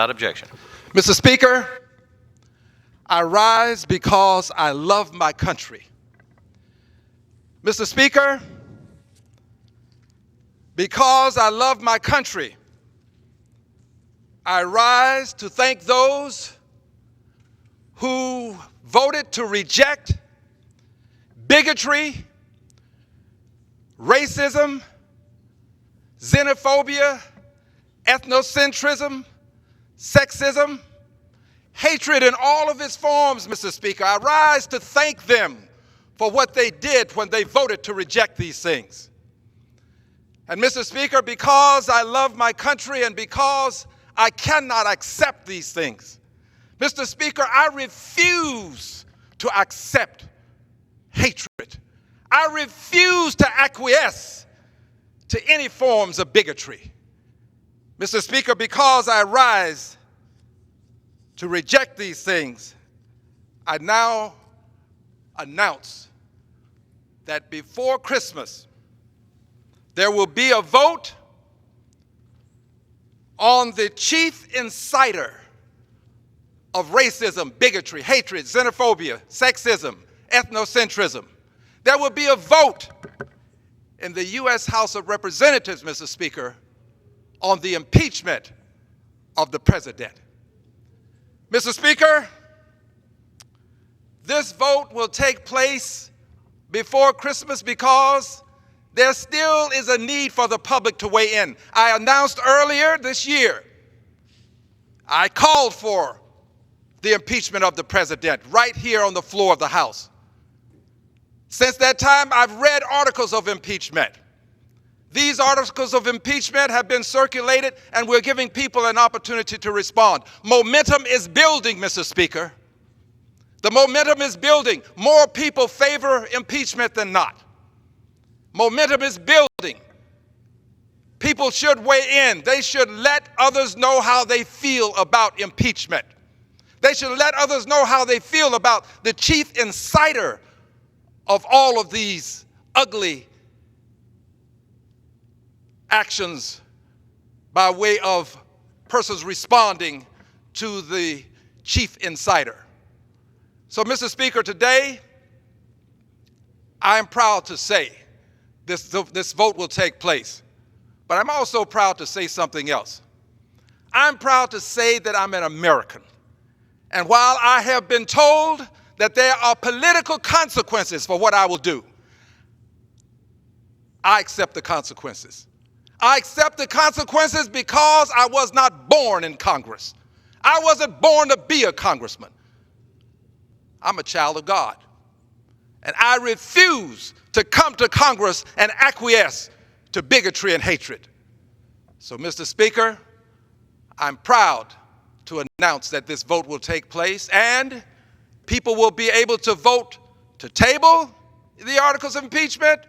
Without objection. Mr. Speaker, I rise because I love my country. Mr. Speaker, because I love my country, I rise to thank those who voted to reject bigotry, racism, xenophobia, ethnocentrism, sexism, hatred in all of its forms, Mr. Speaker. I rise to thank them for what they did when they voted to reject these things. And Mr. Speaker, because I love my country and because I cannot accept these things, Mr. Speaker, I refuse to accept hatred. I refuse to acquiesce to any forms of bigotry. Mr. Speaker, because I rise to reject these things, I now announce that before Christmas, there will be a vote on the chief inciter of racism, bigotry, hatred, xenophobia, sexism, ethnocentrism. There will be a vote in the U.S. House of Representatives, Mr. Speaker, on the impeachment of the president. Mr. Speaker, this vote will take place before Christmas because there still is a need for the public to weigh in. I announced earlier this year, I called for the impeachment of the president right here on the floor of the House. Since that time, I've read articles of impeachment. These articles of impeachment have been circulated, and we're giving people an opportunity to respond. Momentum is building, Mr. Speaker. The momentum is building. More people favor impeachment than not. Momentum is building. People should weigh in. They should let others know how they feel about impeachment. They should let others know how they feel about the chief inciter of all of these ugly actions by way of persons responding to the chief inciter. So, Mr. Speaker, today, I am proud to say this vote will take place. But I'm also proud to say something else. I'm proud to say that I'm an American. And while I have been told that there are political consequences for what I will do, I accept the consequences. I accept the consequences because I was not born in Congress. I wasn't born to be a congressman. I'm a child of God. And I refuse to come to Congress and acquiesce to bigotry and hatred. So, Mr. Speaker, I'm proud to announce that this vote will take place and people will be able to vote to table the articles of impeachment.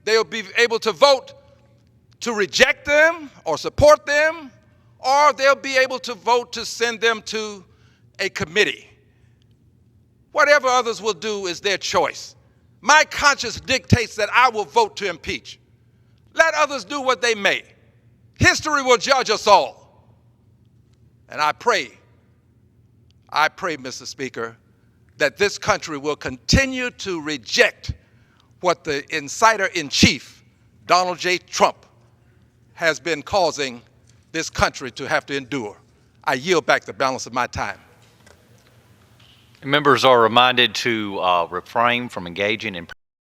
They'll be able to vote to reject them or support them, or they'll be able to vote to send them to a committee. Whatever others will do is their choice. My conscience dictates that I will vote to impeach. Let others do what they may. History will judge us all. And I pray, Mr. Speaker, that this country will continue to reject what the inciter-in-chief, Donald J. Trump, has been causing this country to have to endure. I yield back the balance of my time. Members are reminded to refrain from engaging in